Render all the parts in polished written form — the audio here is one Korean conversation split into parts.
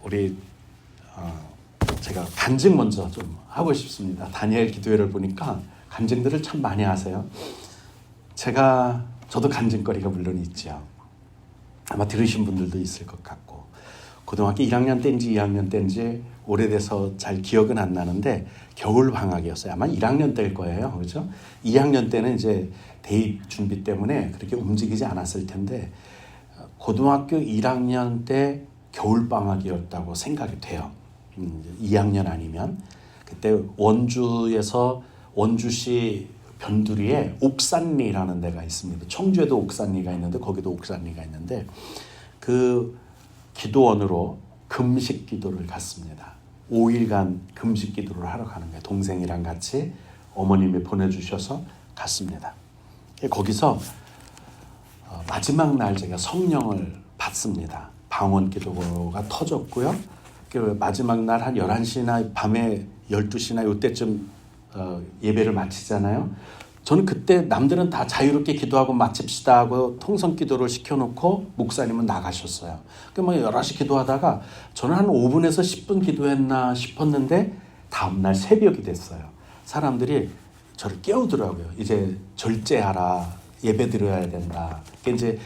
우리 제가 간증 먼저 좀 하고 싶습니다. 다니엘 기도회를 보니까 간증들을 참 많이 하세요. 저도 간증거리가 물론 있죠. 아마 들으신 분들도 있을 것 같고, 고등학교 1학년 때인지 2학년 때인지 오래돼서 잘 기억은 안 나는데 겨울 방학이었어요. 아마 1학년 때일 거예요. 그렇죠? 2학년 때는 이제 대입 준비 때문에 그렇게 움직이지 않았을 텐데 고등학교 1학년 때 겨울 방학이었다고 생각이 돼요. 2학년 아니면. 그때 원주에서 원주시 변두리에 옥산리라는 데가 있습니다. 청주에도 옥산리가 있는데 거기도 옥산리가 있는데 그 기도원으로 금식 기도를 갔습니다. 5일간 금식 기도를 하러 가는 거예요. 동생이랑 같이 어머님이 보내주셔서 갔습니다. 거기서 마지막 날 제가 성령을 받습니다. 방언 기도가 터졌고요. 그 마지막 날 한 11시나 밤에 12시나 이때쯤 예배를 마치잖아요. 저는 그때 남들은 다 자유롭게 기도하고 마칩시다 하고 통성 기도를 시켜놓고 목사님은 나가셨어요. 그러니까 뭐 11시 기도하다가 저는 한 5분에서 10분 기도했나 싶었는데 다음날 새벽이 됐어요. 사람들이 저를 깨우더라고요. 이제 절제하라. 예배 드려야 된다. 이제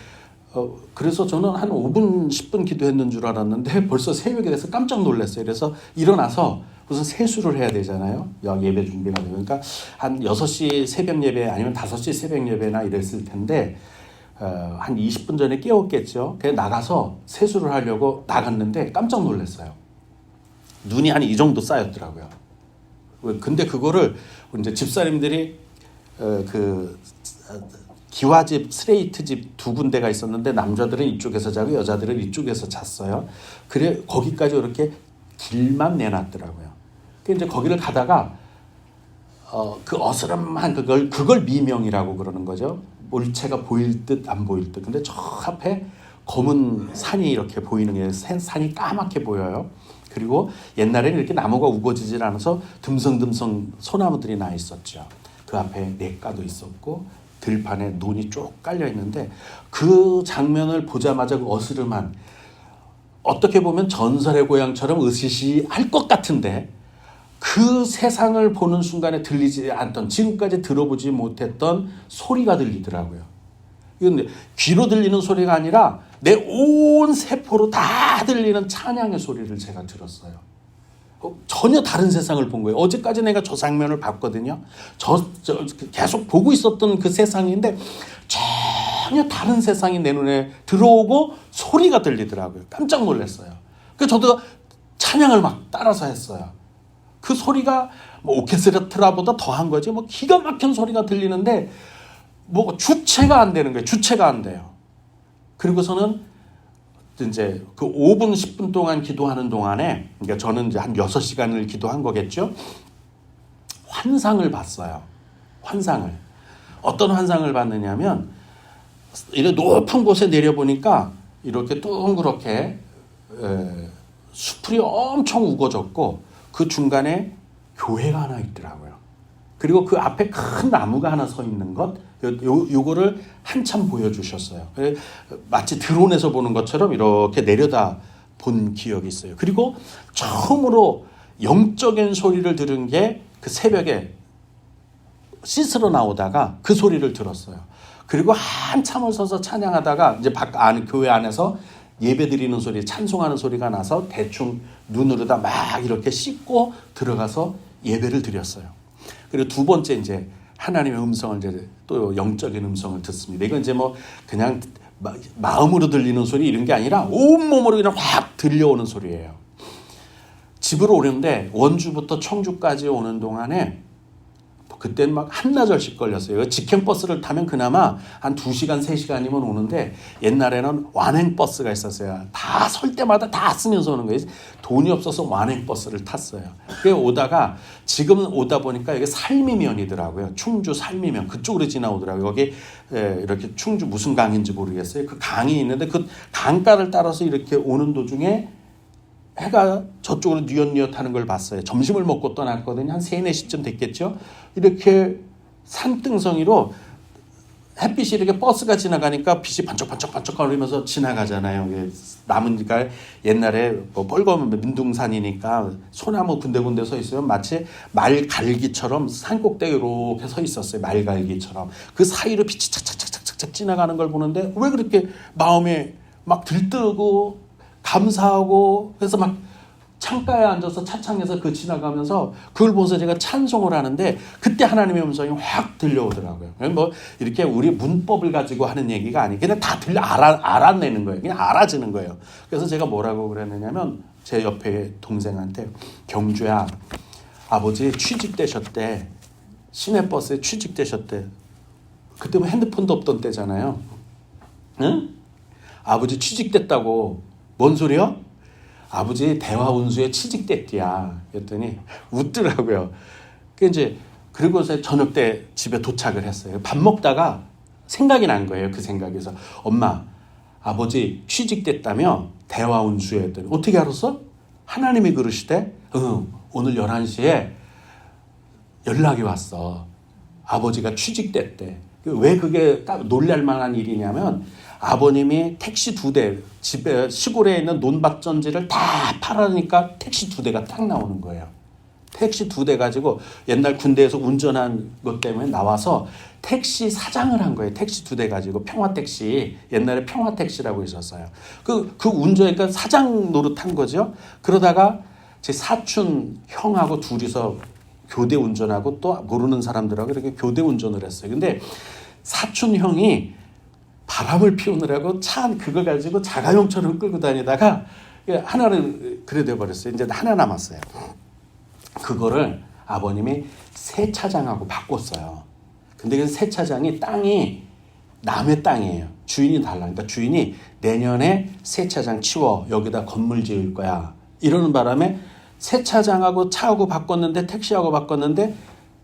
그래서 저는 한 5분, 10분 기도했는 줄 알았는데 벌써 새벽이 돼서 깜짝 놀랐어요. 그래서 일어나서 무슨 세수를 해야 되잖아요. 예배 준비가 되고. 그러니까 한 6시 새벽 예배 아니면 5시 새벽 예배나 이랬을 텐데 한 20분 전에 깨웠겠죠. 그래서 나가서 세수를 하려고 나갔는데 깜짝 놀랐어요. 눈이 한 이 정도 쌓였더라고요. 근데 그거를 이제 집사님들이 기와집, 스레이트집 두 군데가 있었는데 남자들은 이쪽에서 자고 여자들은 이쪽에서 잤어요. 그래 거기까지 이렇게 길만 내놨더라고요. 이제 거기를 가다가 그 어스름한 그걸 미명이라고 그러는 거죠. 물체가 보일 듯 안 보일 듯. 근데 저 앞에 검은 산이 이렇게 보이는 게 산이 까맣게 보여요. 그리고 옛날에는 이렇게 나무가 우거지질 않아서 듬성듬성 소나무들이 나 있었죠. 그 앞에 냇가도 있었고 들판에 논이 쭉 깔려 있는데 그 장면을 보자마자 그 어스름한 어떻게 보면 전설의 고향처럼 으스시할 것 같은데 그 세상을 보는 순간에 들리지 않던 지금까지 들어보지 못했던 소리가 들리더라고요. 이건 귀로 들리는 소리가 아니라 내 온 세포로 다 들리는 찬양의 소리를 제가 들었어요. 전혀 다른 세상을 본 거예요. 어제까지 내가 저 장면을 봤거든요. 계속 보고 있었던 그 세상인데 전혀 다른 세상이 내 눈에 들어오고 소리가 들리더라고요. 깜짝 놀랐어요. 그래서 저도 찬양을 막 따라서 했어요. 그 소리가 뭐 오케스트라보다 더한 거지. 뭐 기가 막힌 소리가 들리는데 뭐 주체가 안 되는 거예요. 주체가 안 돼요. 그리고서는 이제 그 5분, 10분 동안 기도하는 동안에, 그러니까 저는 이제 한 6시간을 기도한 거겠죠. 환상을 봤어요. 환상을. 어떤 환상을 봤느냐면, 이렇게 높은 곳에 내려보니까 이렇게 둥그렇게 수풀이 엄청 우거졌고, 그 중간에 교회가 하나 있더라고요. 그리고 그 앞에 큰 나무가 하나 서 있는 것, 요거를 한참 보여주셨어요. 마치 드론에서 보는 것처럼 이렇게 내려다 본 기억이 있어요. 그리고 처음으로 영적인 소리를 들은 게 그 새벽에 씻으러 나오다가 그 소리를 들었어요. 그리고 한참을 서서 찬양하다가 이제 교회 안에서 예배 드리는 소리, 찬송하는 소리가 나서 대충 눈으로다 막 이렇게 씻고 들어가서 예배를 드렸어요. 그리고 두 번째 이제 하나님의 음성을 이제 또 영적인 음성을 듣습니다. 이건 이제 뭐 그냥 마음으로 들리는 소리 이런 게 아니라 온몸으로 그냥 확 들려오는 소리예요. 집으로 오는데 원주부터 청주까지 오는 동안에 그때는 막 한나절씩 걸렸어요. 직행버스를 타면 그나마 한 2시간, 3시간이면 오는데 옛날에는 완행버스가 있었어요. 다 설 때마다 다 쓰면서 오는 거예요. 돈이 없어서 완행버스를 탔어요. 그래서 오다가 지금은 오다 보니까 여기 살미면이더라고요. 충주 살미면 그쪽으로 지나오더라고요. 여기 이렇게 충주 무슨 강인지 모르겠어요. 그 강이 있는데 그 강가를 따라서 이렇게 오는 도중에 해가 저쪽으로 뉘엿뉘엿 하는 걸 봤어요. 점심을 먹고 떠났거든요. 한 3, 4시쯤 됐겠죠. 이렇게 산등성이로 햇빛이 이렇게 버스가 지나가니까 빛이 반짝반짝반짝 거리면서 지나가잖아요. 나무니까 옛날에 뭐 뻘검 민둥산이니까 소나무 군데군데 서 있으면 마치 말갈기처럼 산꼭대기에 이렇게 서 있었어요. 말갈기처럼. 그 사이로 빛이 착착착착착 지나가는 걸 보는데 왜 그렇게 마음에 막 들뜨고 감사하고 그래서 막 창가에 앉아서 차창에서 그 지나가면서 그걸 보면서 제가 찬송을 하는데 그때 하나님의 음성이 확 들려오더라고요. 뭐 이렇게 우리 문법을 가지고 하는 얘기가 아니고 그냥 다 알아내는 거예요. 그냥 알아지는 거예요. 그래서 제가 뭐라고 그랬느냐면 제 옆에 동생한테 경주야 아버지 취직되셨대. 시내버스에 취직되셨대. 그때 뭐 핸드폰도 없던 때잖아요. 응? 아버지 취직됐다고. 뭔 소리야? 아버지 대화운수에 취직됐디야. 그랬더니 웃더라고요. 그리고서 저녁 때 집에 도착을 했어요. 밥 먹다가 생각이 난 거예요. 그 생각에서 엄마 아버지 취직됐다며 대화운수에 했더니 어떻게 알았어? 하나님이 그러시대? 응, 오늘 11시에 연락이 왔어. 아버지가 취직됐대. 왜 그게 딱 놀랄 만한 일이냐면 아버님이 택시 2대, 집에 시골에 있는 논밭전지를 다 팔아니까 택시 2대가 딱 나오는 거예요. 택시 2대 가지고 옛날 군대에서 운전한 것 때문에 나와서 택시 사장을 한 거예요. 택시 2대 가지고 평화택시, 옛날에 평화택시라고 있었어요. 그 운전이니까 사장 노릇한 거죠. 그러다가 제 사촌 형하고 둘이서 교대 운전하고 또 모르는 사람들하고 이렇게 교대 운전을 했어요. 근데 사촌 형이 바람을 피우느라고 차 그거 가지고 자가용처럼 끌고 다니다가 하나는 그래 돼버렸어요. 이제 하나 남았어요. 그거를 아버님이 세차장하고 바꿨어요. 근데 그 세차장이 땅이 남의 땅이에요. 주인이 달라니까 주인이 내년에 세차장 치워 여기다 건물 지을 거야. 이러는 바람에 세차장하고 차하고 바꿨는데 택시하고 바꿨는데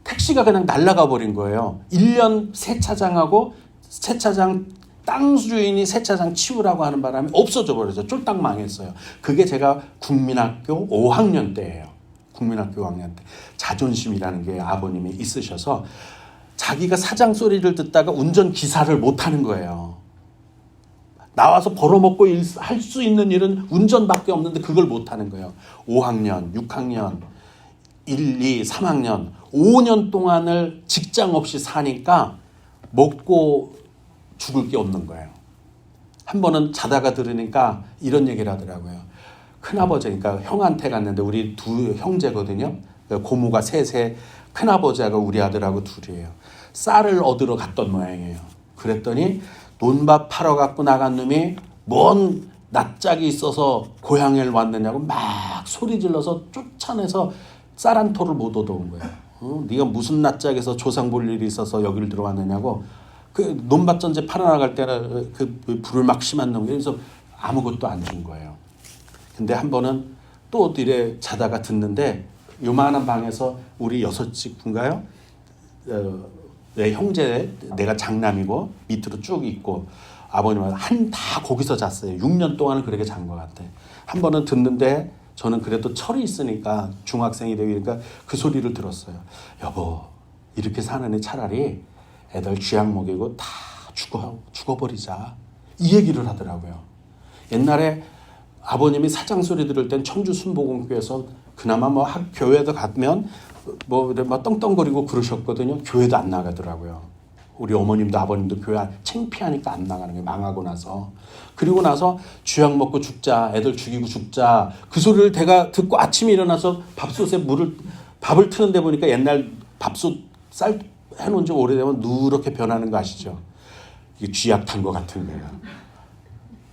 택시가 그냥 날아가 버린 거예요. 1년 세차장하고 세차장 땅 주인이 세차장 치우라고 하는 바람에 없어져 버려서 쫄딱 망했어요. 그게 제가 국민학교 5학년 때예요. 국민학교 5학년 때. 자존심이라는 게 아버님이 있으셔서 자기가 사장 소리를 듣다가 운전기사를 못하는 거예요. 나와서 벌어먹고 할 수 있는 일은 운전밖에 없는데 그걸 못하는 거예요. 5학년, 6학년, 1, 2, 3학년 5년 동안을 직장 없이 사니까 먹고 죽을 게 없는 거예요. 한 번은 자다가 들으니까 이런 얘기를 하더라고요. 큰아버지니까 형한테 갔는데 우리 두 형제거든요. 고모가 셋에 큰아버지하고 우리 아들하고 둘이에요. 쌀을 얻으러 갔던 모양이에요. 그랬더니 논밭 팔아 갖고 나간 놈이 뭔 낯짝이 있어서 고향을 왔느냐고 막 소리 질러서 쫓아내서 쌀 한 토를 못 얻어온 거예요. 네가 무슨 낯짝에서 조상 볼 일이 있어서 여기를 들어왔느냐고. 그 논밭전지 팔아나갈 때는 그 불을 막 심한 놈이 그래서 아무것도 안 준 거예요. 근데 한 번은 또 이래 자다가 듣는데 요만한 방에서 우리 6식구인가요? 내 형제 내가 장남이고 밑으로 쭉 있고 아버님은 다 거기서 잤어요. 6년 동안은 그렇게 잔 것 같아. 한 번은 듣는데 저는 그래도 철이 있으니까 중학생이 되니까 그 소리를 들었어요. 여보 이렇게 사는 애 차라리 애들 쥐약 먹이고 다 죽어버리자. 이 얘기를 하더라고요. 옛날에 아버님이 사장 소리 들을 땐 청주 순복음교회에서 그나마 뭐 교회도 가면 뭐 떵떵거리고 그러셨거든요. 교회도 안 나가더라고요. 우리 어머님도 아버님도 교회 창피하니까 안 나가는 거예요. 망하고 나서. 그리고 나서 쥐약 먹고 죽자. 애들 죽이고 죽자. 그 소리를 제가 듣고 아침에 일어나서 밥솥에 밥을 트는데 보니까 옛날 밥솥 쌀 해놓은 지 오래되면 누렇게 변하는 거 아시죠? 이게 쥐약 탄 거 같은 거예요.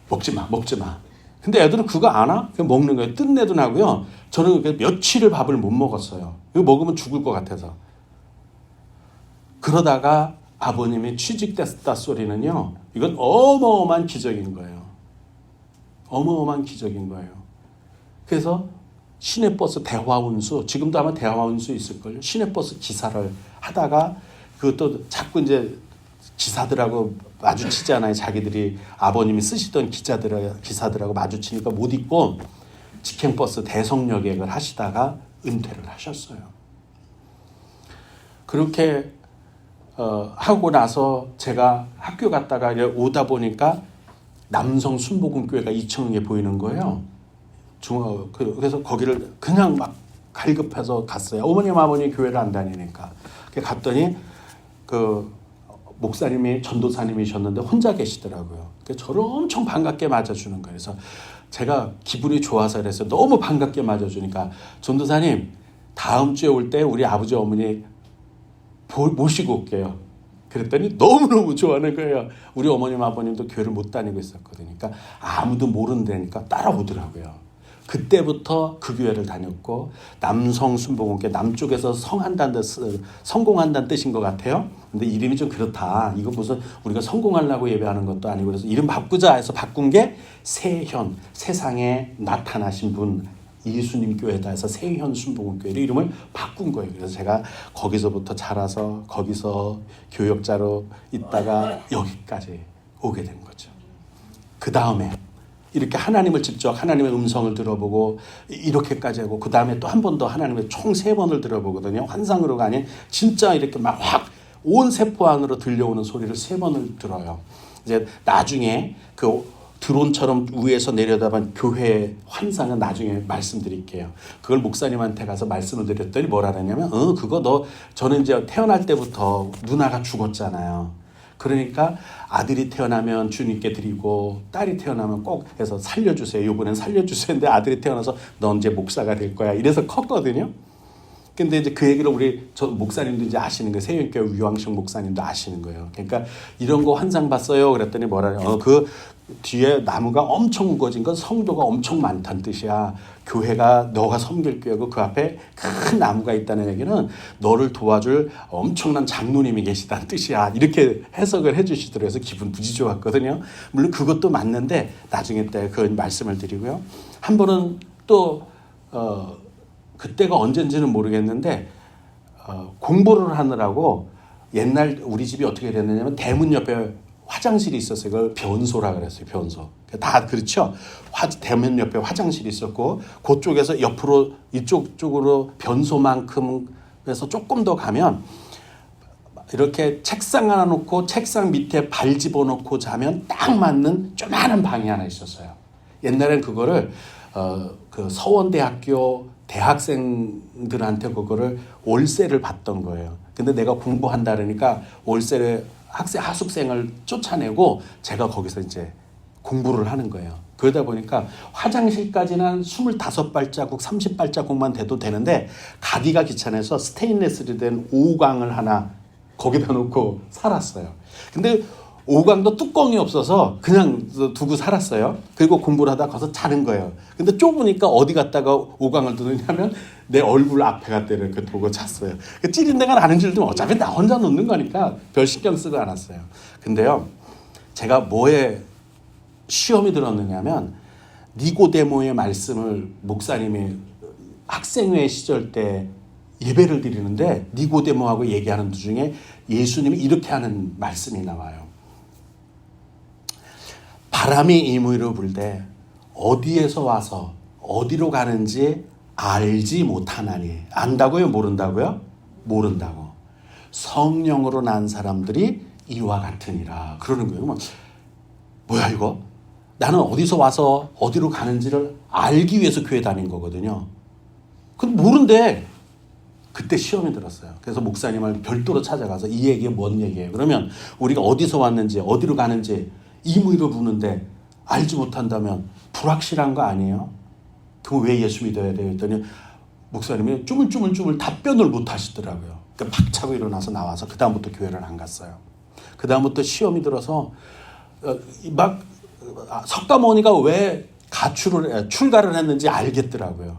먹지 마. 근데 애들은 그거 아나? 그냥 먹는 거예요. 뜬내도 나고요. 저는 며칠을 밥을 못 먹었어요. 이거 먹으면 죽을 것 같아서. 그러다가 아버님이 취직됐다 소리는요. 이건 어마어마한 기적인 거예요. 어마어마한 기적인 거예요. 그래서 시내버스 대화운수, 지금도 아마 대화운수 있을걸요. 시내버스 기사를 하다가 그것도 자꾸 이제 기사들하고 마주치잖아요. 자기들이 아버님이 쓰시던 기사들하고 마주치니까 못 잊고 직행버스 대성여객을 하시다가 은퇴를 하셨어요. 그렇게 하고 나서 제가 학교 갔다가 오다 보니까 남성 순복음교회가 2층에 보이는 거예요. 그래서 거기를 그냥 막 갈급해서 갔어요. 어머님 아버님 교회를 안 다니니까. 갔더니 그 목사님이 전도사님이셨는데 혼자 계시더라고요. 저를 엄청 반갑게 맞아주는 거예요. 그래서 제가 기분이 좋아서 그랬어요. 너무 반갑게 맞아주니까 전도사님 다음 주에 올 때 우리 아버지 어머니 모시고 올게요. 그랬더니 너무너무 좋아하는 거예요. 우리 어머님 아버님도 교회를 못 다니고 있었거든요. 그러니까 아무도 모른다니까 따라오더라고요. 그때부터 그 교회를 다녔고 남성 순복음교회 남쪽에서 성공한다는 뜻인 것 같아요. 근데 이름이 좀 그렇다. 이거 무슨 우리가 성공하려고 예배하는 것도 아니고 그래서 이름 바꾸자 해서 바꾼 게 세현, 세상에 나타나신 분 예수님 교회다 해서 세현 순복음교회로 이름을 바꾼 거예요. 그래서 제가 거기서부터 자라서 거기서 교역자로 있다가 여기까지 오게 된 거죠. 그 다음에 이렇게 하나님을 직접 하나님의 음성을 들어보고 이렇게까지 하고 그 다음에 또 한 번 더 하나님의 총 3번을 들어보거든요. 환상으로가 아닌 진짜 이렇게 막 확 온 세포 안으로 들려오는 소리를 3번을 들어요. 이제 나중에 그 드론처럼 위에서 내려다본 교회 환상은 나중에 말씀드릴게요. 그걸 목사님한테 가서 말씀을 드렸더니 뭐라 그러냐면 그거 저는 이제 태어날 때부터 누나가 죽었잖아요. 그러니까 아들이 태어나면 주님께 드리고 딸이 태어나면 꼭 해서 살려주세요. 이번엔 살려주세요. 근데 아들이 태어나서 넌 이제 목사가 될 거야. 이래서 컸거든요. 근데 이제 그 얘기를 저 목사님도 이제 아시는 거예요. 세윤교회 유황식 목사님도 아시는 거예요. 그러니까 이런 거 환상 봤어요. 그랬더니 뭐라냐. 그 뒤에 나무가 엄청 우거진 건 성도가 엄청 많다는 뜻이야. 교회가 너가 섬길 교회고 그 앞에 큰 나무가 있다는 얘기는 너를 도와줄 엄청난 장로님이 계시다는 뜻이야. 이렇게 해석을 해주시더라고요. 그래서 기분 무지 좋았거든요. 물론 그것도 맞는데 나중에 때 그 말씀을 드리고요. 한 번은 또 그때가 언젠지는 모르겠는데 공부를 하느라고 옛날 우리 집이 어떻게 됐느냐면 대문 옆에 화장실이 있었어요. 그걸 변소라 그랬어요. 변소. 다 그렇죠. 대문 옆에 화장실이 있었고 그쪽에서 옆으로 이쪽으로 변소만큼 해서 조금 더 가면 이렇게 책상 하나 놓고 책상 밑에 발 집어넣고 자면 딱 맞는 조그마한 방이 하나 있었어요. 옛날엔 그거를 그 서원대학교 대학생들한테 그거를 월세를 받던 거예요. 근데 내가 공부한다 그러니까 월세를 하숙생을 쫓아내고 제가 거기서 이제 공부를 하는 거예요. 그러다 보니까 화장실까지는 한 25발자국, 30발자국만 돼도 되는데 가기가 귀찮아서 스테인레스로 된 5강을 하나 거기다 놓고 살았어요. 근데 5강도 뚜껑이 없어서 그냥 두고 살았어요. 그리고 공부를 하다 가서 자는 거예요. 근데 좁으니까 어디 갔다가 5강을 두느냐면 내 얼굴 앞에 갖다 이렇게 두고 잤어요. 찌린 데가 나는 줄도 어차피 나 혼자 놓는 거니까 별 신경 쓰고 않았어요. 근데요, 제가 뭐에 시험이 들었느냐면 니고데모의 말씀을 목사님이 학생회 시절 때 예배를 드리는데 니고데모하고 얘기하는 도중에 예수님이 이렇게 하는 말씀이 나와요. 바람이 이무이로 불되 어디에서 와서 어디로 가는지 알지 못하나니. 안다고요? 모른다고요? 모른다고. 성령으로 난 사람들이 이와 같으니라. 그러는 거예요. 뭐야 이거? 나는 어디서 와서 어디로 가는지를 알기 위해서 교회 다닌 거거든요. 근데 모른대. 그때 시험이 들었어요. 그래서 목사님을 별도로 찾아가서 이 얘기가 뭔 얘기예요? 그러면 우리가 어디서 왔는지 어디로 가는지 임의로 부는데 알지 못한다면 불확실한 거 아니에요? 그럼 왜 예수 믿어야 돼요? 했더니 목사님이 쭈물쭈물 답변을 못 하시더라고요. 그러니까 팍 차고 일어나서 나와서 그 다음부터 교회를 안 갔어요. 그 다음부터 시험이 들어서 막 석가모니가 왜 출가를 했는지 알겠더라고요.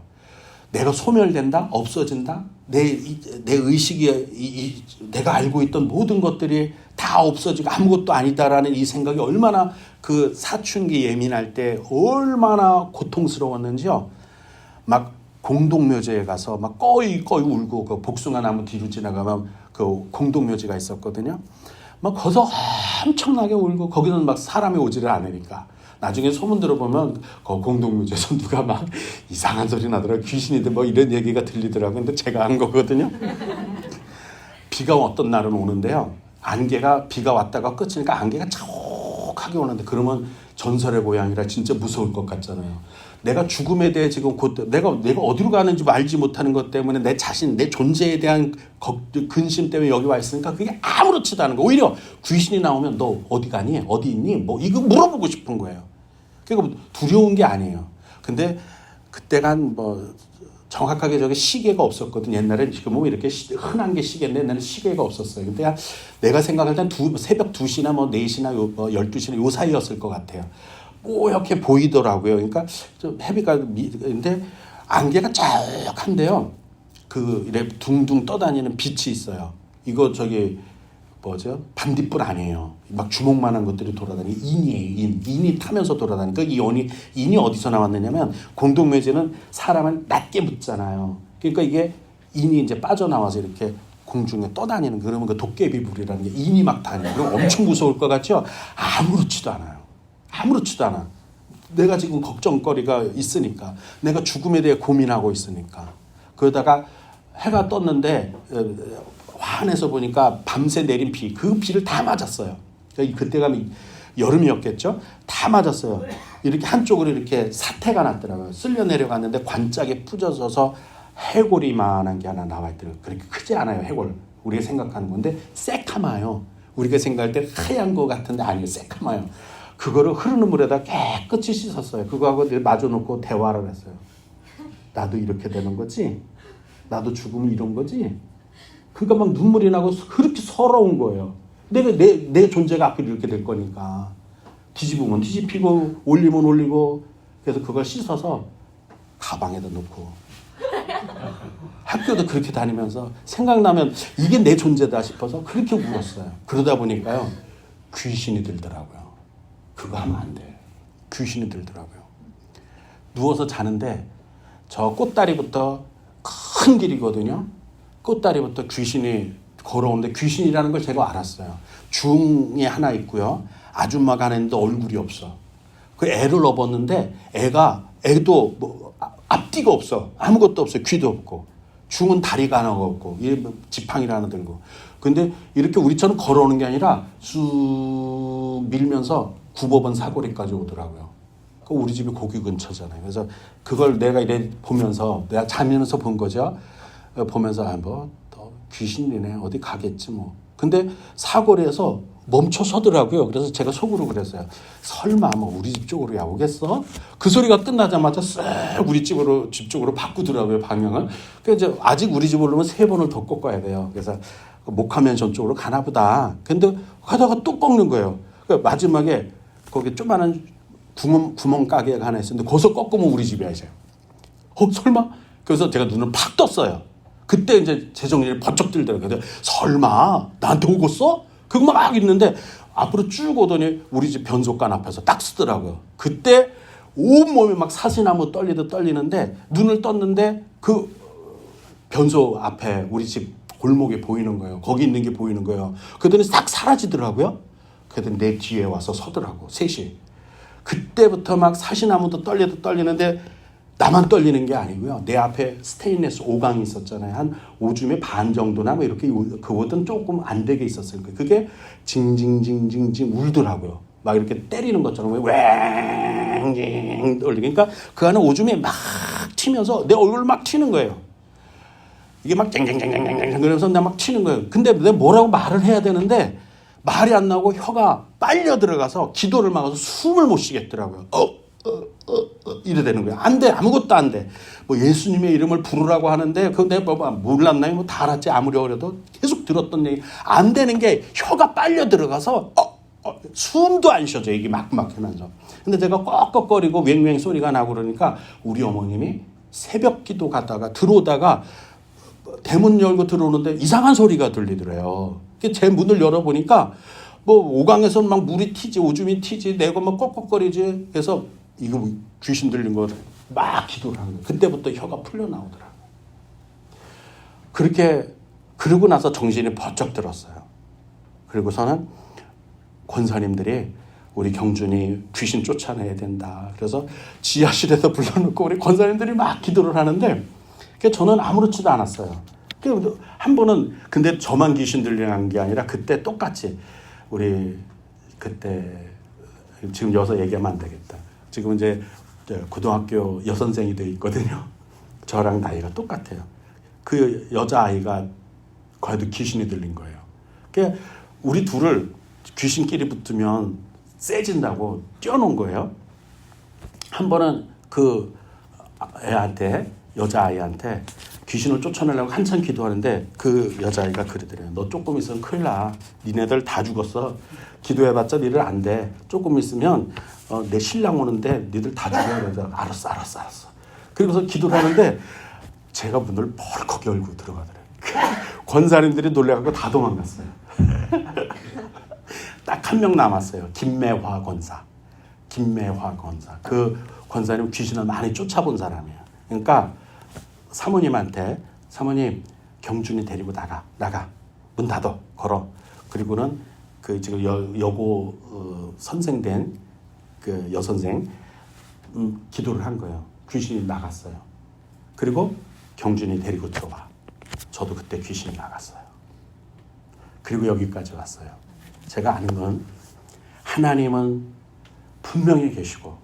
내가 소멸된다? 없어진다? 내 의식이 내가 알고 있던 모든 것들이 다 없어지고 아무것도 아니다라는 이 생각이 얼마나 그 사춘기 예민할 때 얼마나 고통스러웠는지요. 막 공동묘지에 가서 막 꺼이 울고 그 복숭아 나무 뒤로 지나가면 그 공동묘지가 있었거든요. 막 거기서 엄청나게 울고 거기는 막 사람이 오지를 않으니까. 나중에 소문 들어보면 그 공동묘지에서 누가 막 이상한 소리 나더라고요. 귀신이든 뭐 이런 얘기가 들리더라고요. 근데 제가 한 거거든요. 비가 어떤 날은 오는데요. 안개가 비가 왔다가 끝이니까 안개가 자욱하게 오는데 그러면 전설의 고향이라 진짜 무서울 것 같잖아요. 내가 죽음에 대해 지금 내가 어디로 가는지 알지 못하는 것 때문에 내 자신, 내 존재에 대한 근심 때문에 여기 와 있으니까 그게 아무렇지도 않은 거. 오히려 귀신이 나오면 너 어디 가니? 어디 있니? 뭐 이거 물어보고 싶은 거예요. 그러니까 두려운 게 아니에요. 근데 그때가 뭐 정확하게 저게 시계가 없었거든. 옛날에 지금 뭐 이렇게 흔한 게 시계인데 옛날에 시계가 없었어요. 근데 내가 생각할 땐 새벽 2시나 뭐 4시나 12시나 요 사이였을 것 같아요. 뽀얗게 보이더라고요. 그러니까 좀 해비가 근데 안개가 쫙한데요. 그 이래 둥둥 떠다니는 빛이 있어요. 이거 저기 뭐죠? 반딧불 아니에요. 막 주먹만한 것들이 돌아다니는 인이에요. 인이 타면서 돌아다니니까 이 인이 어디서 나왔느냐면 공동묘지는 사람을 낮게 묻잖아요. 그러니까 이게 인이 이제 빠져나와서 이렇게 공중에 떠다니는 그러면 그 도깨비불이라는 게 인이 막 다녀요. 그럼 엄청 무서울 것 같죠? 아무렇지도 않아요. 아무렇지도 않아. 내가 지금 걱정거리가 있으니까. 내가 죽음에 대해 고민하고 있으니까. 그러다가 해가 떴는데 환해서 보니까 밤새 내린 비, 그 비를 다 맞았어요. 그때가 여름이었겠죠? 다 맞았어요. 이렇게 한쪽으로 이렇게 사태가 났더라고요. 쓸려 내려갔는데 관짝에 부서져서 해골이만한 게 하나 나와 있더라고요. 그렇게 크지 않아요, 해골. 우리가 생각하는 건데 새카마요. 우리가 생각할 때 하얀 거 같은데 아니에요, 새카마요. 그거를 흐르는 물에다 깨끗이 씻었어요. 그거하고 마주놓고 대화를 했어요. 나도 이렇게 되는 거지? 나도 죽으면 이런 거지? 그러니까 막 눈물이 나고 그렇게 서러운 거예요. 내 존재가 앞으로 이렇게 될 거니까. 뒤집으면 뒤집히고 올리면 올리고 그래서 그걸 씻어서 가방에다 놓고 학교도 그렇게 다니면서 생각나면 이게 내 존재다 싶어서 그렇게 울었어요. 그러다 보니까요. 귀신이 들더라고요. 그거 하면 안 돼요. 귀신이 들더라고요. 누워서 자는데 저 꽃다리부터 큰 길이거든요. 꽃다리부터 귀신이 걸어오는데 귀신이라는 걸 제가 알았어요. 중이 하나 있고요. 아줌마가 하나 있는데 얼굴이 없어. 그 애를 업었는데 애도 뭐 앞뒤가 없어. 아무것도 없어. 귀도 없고. 중은 다리가 하나가 없고 지팡이를 하나 들고. 근데 이렇게 우리처럼 걸어오는 게 아니라 쑥 밀면서 9법원 사거리까지 오더라고요. 우리 집이 거기 근처잖아요. 그래서 그걸 내가 이래 보면서 내가 자면서 본 거죠. 보면서 뭐 더 귀신이네 어디 가겠지 뭐. 근데 사거리에서 멈춰 서더라고요. 그래서 제가 속으로 그랬어요. 설마 뭐 우리 집 쪽으로 오겠어? 그 소리가 끝나자마자 쓱 우리 집 쪽으로 바꾸더라고요 방향을. 그래서 이제 아직 우리 집으로 오면 3번을 더 꺾어야 돼요. 그래서 목하면 전쪽으로 가나 보다. 근데 가다가 또 꺾는 거예요. 그러니까 마지막에 거기 조그마한 구멍 가게가 하나 있었는데 거기서 꺾으면 우리 집이야 이제. 설마? 그래서 제가 눈을 팍 떴어요. 그때 이제 제 정신이 번쩍 들더라고요. 설마 나한테 오겠어? 그거 막 있는데 앞으로 쭉 오더니 우리 집 변속관 앞에서 딱 쓰더라고요. 그때 온몸이 막 사시나무 떨리듯 떨리는데 눈을 떴는데 그 변소 앞에 우리 집 골목이 보이는 거예요. 거기 있는 게 보이는 거예요. 그러더니 싹 사라지더라고요. 그러더니 내 뒤에 와서 서더라고. 셋이. 그때부터 막 사시나무도 떨리듯 떨리는데 나만 떨리는 게 아니고요. 내 앞에 스테인레스 5강이 있었잖아요. 한 오줌의 반 정도나 뭐 이렇게 그거든 조금 안 되게 있었을 거예요. 그게 징징징징징 울더라고요. 막 이렇게 때리는 것처럼 왱 그러니까 그 안에 오줌이 막 튀면서 내 얼굴을 막 튀는 거예요. 이게 막 쨍쨍쨍쨍쨍 그러면서 내가 막 튀는 거예요. 근데 내가 뭐라고 말을 해야 되는데 말이 안 나오고 혀가 빨려 들어가서 기도를 막아서 숨을 못 쉬겠더라고요. 이래 되는 거예요. 안 돼. 아무것도 안 돼. 뭐 예수님의 이름을 부르라고 하는데 그거 내가 뭐 몰랐나요? 뭐 다 알았지. 아무리 어려도 계속 들었던 얘기. 안 되는 게 혀가 빨려 들어가서 숨도 안 쉬어져. 이게 막막하면서. 근데 제가 꺽꺽거리고 왱왱 소리가 나고 그러니까 우리 어머님이 새벽 기도 가다가 들어오다가 대문 열고 들어오는데 이상한 소리가 들리더래요. 제 문을 열어보니까 뭐 5강에서는 막 물이 튀지 오줌이 튀지 내가 막 꺽꺽거리지. 그래서 이거 귀신 들린 거 막 기도를 하는 거예요. 그때부터 혀가 풀려 나오더라고요. 그렇게 그러고 나서 정신이 번쩍 들었어요. 그리고서는 권사님들이 우리 경준이 귀신 쫓아내야 된다. 그래서 지하실에서 불러놓고 우리 권사님들이 막 기도를 하는데 저는 아무렇지도 않았어요. 한 번은 근데 저만 귀신 들리는 게 아니라 그때 똑같이 우리 그때 지금 여기서 얘기하면 안 되겠다. 지금 이제 고등학교 여선생이 돼 있거든요. 저랑 나이가 똑같아요. 그 여자아이가 거기도 귀신이 들린 거예요. 그러니까 우리 둘을 귀신끼리 붙으면 세진다고 띄워놓은 거예요. 한 번은 그 애한테, 여자아이한테 귀신을 쫓아내려고 한참 기도하는데 그 여자아이가 그러더래요. 너 조금 있으면 큰일 나. 니네들 다 죽었어. 기도해봤자 니들 안 돼. 조금 있으면 내 신랑 오는데 니들 다 죽어야 된다. 알았어. 그리고서 기도를 하는데 제가 문을 벌컥 열고 들어가더래요. 권사님들이 놀래갖고 다 도망갔어요. 딱 한 명 남았어요. 김매화 권사. 그 권사님 귀신을 많이 쫓아본 사람이에요. 그러니까 사모님한테 사모님 경준이 데리고 나가 문 닫어 걸어. 그리고는 그 지금 여고 선생된 그 여선생 기도를 한 거예요. 귀신이 나갔어요. 그리고 경준이 데리고 들어와. 저도 그때 귀신이 나갔어요. 그리고 여기까지 왔어요. 제가 아는 건 하나님은 분명히 계시고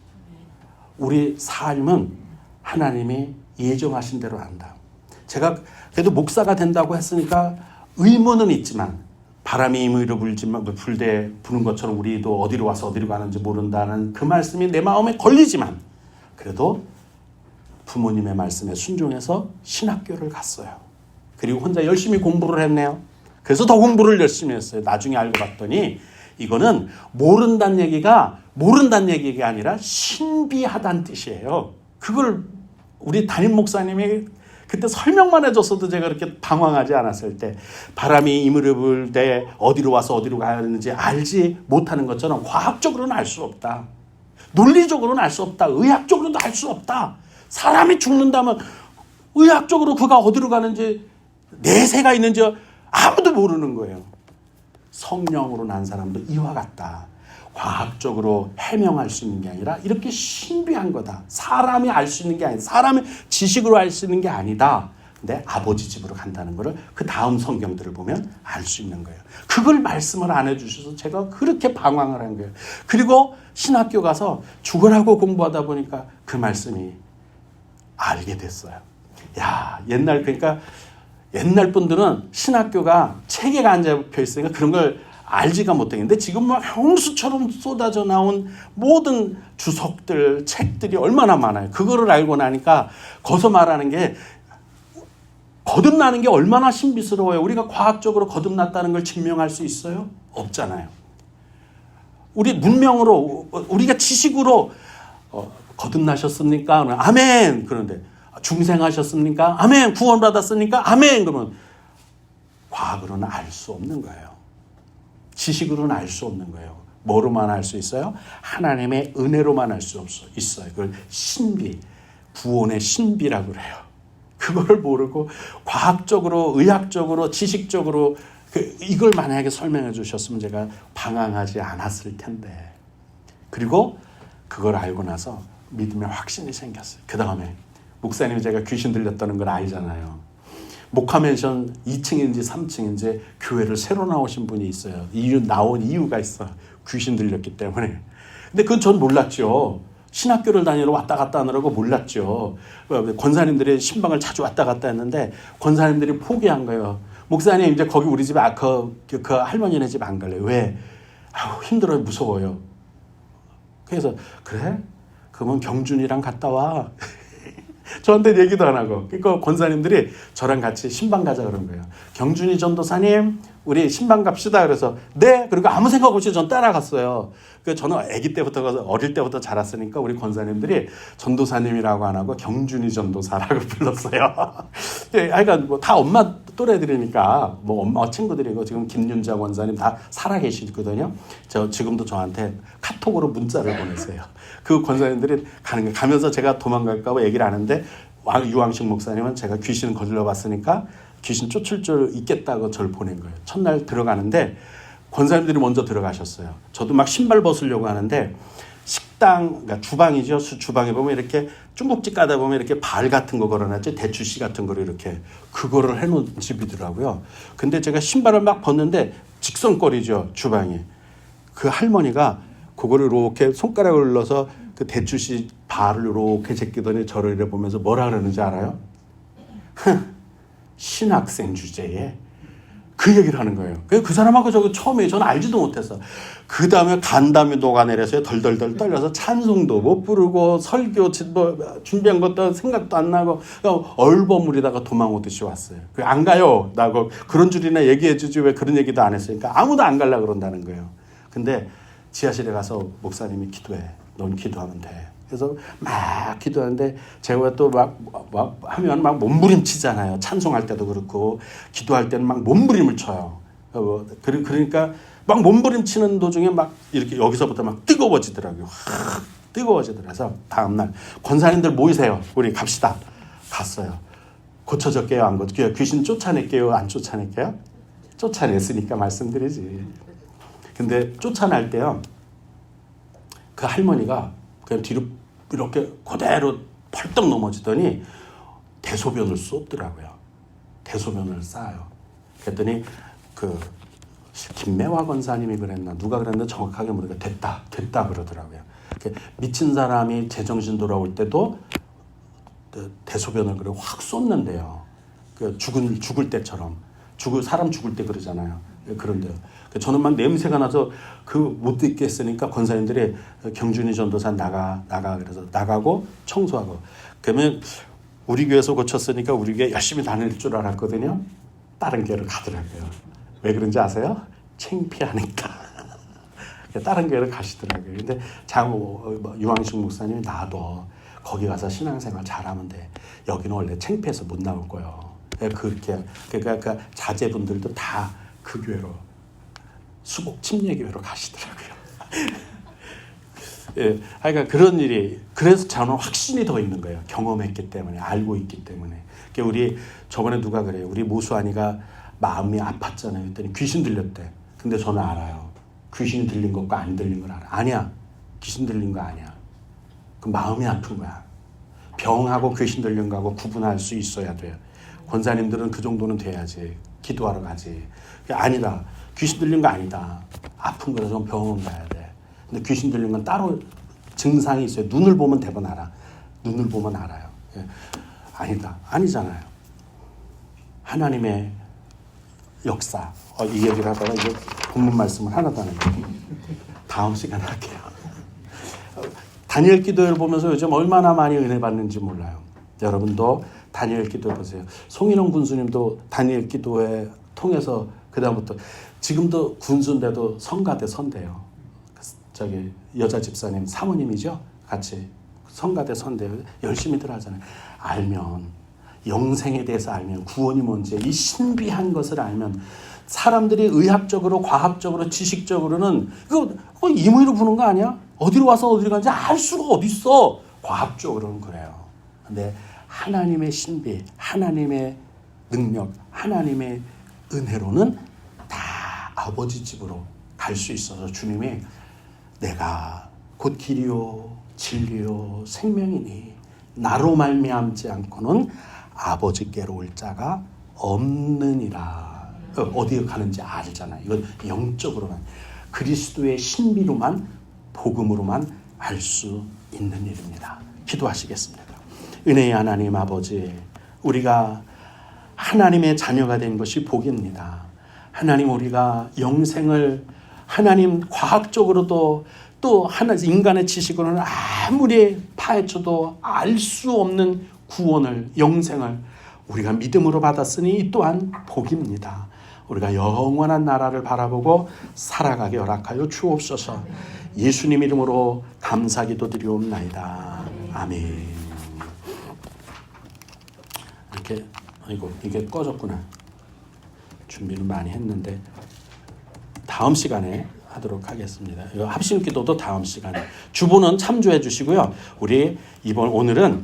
우리 삶은 하나님이 예정하신 대로 한다. 제가 그래도 목사가 된다고 했으니까 의무는 있지만 바람이 임의로 불되 부는 것처럼 우리도 어디로 와서 어디로 가는지 모른다는 그 말씀이 내 마음에 걸리지만 그래도 부모님의 말씀에 순종해서 신학교를 갔어요. 그리고 혼자 열심히 공부를 했네요. 그래서 더 공부를 열심히 했어요. 나중에 알고 봤더니 이거는 모른다는 얘기가 아니라 신비하다는 뜻이에요. 그걸 우리 담임 목사님이 그때 설명만 해줬어도 제가 그렇게 방황하지 않았을 때 바람이 임의로 불 때 어디로 와서 어디로 가야 하는지 알지 못하는 것처럼 과학적으로는 알 수 없다. 논리적으로는 알 수 없다. 의학적으로도 알 수 없다. 사람이 죽는다면 의학적으로 그가 어디로 가는지 내세가 있는지 아무도 모르는 거예요. 성령으로 난 사람도 이와 같다. 과학적으로 해명할 수 있는 게 아니라 이렇게 신비한 거다. 사람이 알 수 있는 게 아니다. 사람의 지식으로 알 수 있는 게 아니다. 근데 아버지 집으로 간다는 거를 그 다음 성경들을 보면 알 수 있는 거예요. 그걸 말씀을 안 해주셔서 제가 그렇게 방황을 한 거예요. 그리고 신학교 가서 죽으라고 공부하다 보니까 그 말씀이 알게 됐어요. 야, 그러니까 옛날 분들은 신학교가 체계가 안 잡혀 있으니까 그런 걸 알지가 못했는데 지금 막 홍수처럼 쏟아져 나온 모든 주석들, 책들이 얼마나 많아요. 그거를 알고 나니까 거기서 말하는 게 거듭나는 게 얼마나 신비스러워요. 우리가 과학적으로 거듭났다는 걸 증명할 수 있어요? 없잖아요. 우리 문명으로, 우리가 지식으로 거듭나셨습니까? 아멘. 그런데 중생하셨습니까? 아멘. 구원받았습니까? 아멘. 그러면 과학으로는 알 수 없는 거예요. 지식으로는 알 수 없는 거예요. 뭐로만 알 수 있어요? 하나님의 은혜로만 알 수 있어요. 그걸 신비, 구원의 신비라고 그래요. 그걸 모르고 과학적으로, 의학적으로, 지식적으로 이걸 만약에 설명해 주셨으면 제가 방황하지 않았을 텐데. 그리고 그걸 알고 나서 믿음의 확신이 생겼어요. 그 다음에 목사님이 제가 귀신 들렸다는 걸 알잖아요. 목화맨션 2층인지 3층인지 교회를 새로 나오신 분이 있어요. 나온 이유가 있어. 귀신 들렸기 때문에. 근데 그건 전 몰랐죠. 신학교를 다니러 왔다 갔다 하느라고 몰랐죠. 권사님들이 신방을 자주 왔다 갔다 했는데 권사님들이 포기한 거예요. 목사님 이제 거기 우리 집 그 할머니네 집 안 갈래요. 왜? 힘들어요. 무서워요. 그래서 그래? 그러면 경준이랑 갔다 와. 저한테 얘기도 안 하고. 그러니까 권사님들이 저랑 같이 신방 가자 그런 거예요. 경준이 전도사님 우리 신방 갑시다. 그래서 네. 그리고 아무 생각 없이 전 따라갔어요. 그 저는 아기 때부터 어릴 때부터 자랐으니까 우리 권사님들이 전도사님이라고 안 하고 경준이 전도사라고 불렀어요. 하여간 뭐 다 엄마 또래들이니까 뭐 엄마 친구들이고 지금 김윤자 권사님 다 살아계시거든요. 저 지금도 저한테 카톡으로 문자를 보내세요. 그 권사님들이 가면서 제가 도망갈까 봐 얘기를 하는데 유황식 목사님은 제가 귀신 거들러 봤으니까 귀신 쫓을 줄 있겠다고 저를 보낸 거예요. 첫날 들어가는데 권사님들이 먼저 들어가셨어요. 저도 막 신발 벗으려고 하는데 식당, 그러니까 주방이죠. 주방에 보면 이렇게 중국집 가다 보면 이렇게 발 같은 거 걸어놨죠. 대추씨 같은 거를 이렇게 그거를 해놓은 집이더라고요. 근데 제가 신발을 막 벗는데 직선거리죠. 주방이. 그 할머니가 그거를 이렇게 손가락을 눌러서 그 대추씨 발을 이렇게 제끼더니 저를 이래 보면서 뭐라 그러는지 알아요? 신학생 주제에 그 얘기를 하는 거예요. 그 사람하고 저거 처음에 저는 알지도 못했어. 그 다음에 간담이 녹아내려서 덜덜덜 떨려서 찬송도 못 부르고 설교 뭐 준비한 것도 생각도 안 나고 얼버무리다가 도망 오듯이 왔어요. 안 가요. 나고 그런 줄이나 얘기해 주지 왜 그런 얘기도 안 했으니까 아무도 안 가려고 그런다는 거예요. 근데 지하실에 가서 목사님이 기도해. 넌 기도하면 돼. 그래서 막 기도하는데 제가 또 막 하면 막 몸부림치잖아요. 찬송할 때도 그렇고 기도할 때는 막 몸부림을 쳐요. 그러니까 막 몸부림치는 도중에 막 이렇게 여기서부터 막 뜨거워지더라고요. 확 뜨거워지더라고요. 다음날 권사님들 모이세요. 우리 갑시다. 갔어요. 고쳐졌게요? 안 고쳐졌게요? 귀신 쫓아낼게요? 안 쫓아낼게요? 쫓아냈으니까 말씀드리지. 근데 쫓아날 때요. 그 할머니가 그냥 뒤로 이렇게 그대로 펄떡 넘어지더니 대소변을 쏟더라고요. 대소변을 싸요. 그랬더니 그 김매화 권사님이 그랬나 누가 그랬나 정확하게 모르니까 됐다 그러더라고요. 미친 사람이 제정신 돌아올 때도 대소변을 그래 확 쏟는데요. 그 죽을 때처럼 사람 죽을 때 그러잖아요. 그런데요. 저는 막 냄새가 나서 못 있겠으니까 권사님들이 경준이 전도사 나가 그래서 나가고 청소하고 그러면 우리 교회에서 고쳤으니까 우리 교회 열심히 다닐 줄 알았거든요. 다른 교회를 가더라고요. 왜 그런지 아세요? 창피하니까. 다른 교회를 가시더라고요. 근데 유황식 목사님이 나도 거기 가서 신앙생활 잘하면 돼. 여기는 원래 창피해서 못 나올 거예요. 그러니까 자제분들도 다 그 교회로 수복 침례교회로 가시더라고요. 예, 그러니까 그런 일이 그래서 저는 확신이 더 있는 거예요. 경험했기 때문에 알고 있기 때문에. 그러니까 우리 저번에 누가 그래요. 우리 모수환이가 마음이 아팠잖아요. 그랬더니 귀신 들렸대. 근데 저는 알아요. 귀신 들린 것과 안 들린 걸 알아. 아니야. 귀신 들린 거 아니야. 그 마음이 아픈 거야. 병하고 귀신 들린 거하고 구분할 수 있어야 돼요. 권사님들은 그 정도는 돼야지. 기도하러 가지. 아니다. 귀신 들린 거 아니다. 아픈 거라서 병원 가야 돼. 근데 귀신 들린 건 따로 증상이 있어요. 눈을 보면 대부분 알아. 눈을 보면 알아요. 예. 아니다. 아니잖아요. 하나님의 역사. 이 얘기를 하다가 이제 본문 말씀을 하나도 안 해요. 다음 시간에 할게요. 다니엘 기도회를 보면서 요즘 얼마나 많이 은혜 받는지 몰라요. 여러분도 다니엘 기도회 보세요. 송인홍 군수님도 다니엘 기도회 통해서 그다음부터 지금도 군수인데도 성가대 선대요. 저기 여자 집사님 사모님이죠. 같이 성가대 선대요. 열심히들 하잖아요. 알면 영생에 대해서 알면 구원이 뭔지 이 신비한 것을 알면 사람들이 의학적으로 과학적으로 지식적으로는 이거 임의로 부는 거 아니야? 어디로 와서 어디로 가는지 알 수가 어디 있어. 과학적으로는 그래요. 근데 하나님의 신비, 하나님의 능력, 하나님의 은혜로는 다 아버지 집으로 갈 수 있어서 주님이 내가 곧 길이요 진리요 생명이니 나로 말미암지 않고는 아버지께로 올 자가 없느니라. 어디에 가는지 알잖아요. 이건 영적으로만 그리스도의 신비로만 복음으로만 알 수 있는 일입니다. 기도하시겠습니다. 은혜의 하나님 아버지, 우리가 하나님의 자녀가 된 것이 복입니다. 하나님, 우리가 영생을 하나님 과학적으로도 또 인간의 지식으로는 아무리 파헤쳐도 알 수 없는 구원을, 영생을 우리가 믿음으로 받았으니 이 또한 복입니다. 우리가 영원한 나라를 바라보고 살아가게 허락하여 주옵소서. 예수님 이름으로 감사기도 드리옵나이다. 아멘. 이렇게 이게 꺼졌구나. 준비는 많이 했는데 다음 시간에 하도록 하겠습니다. 합심기도도 다음 시간에. 주보는 참조해 주시고요. 우리 오늘은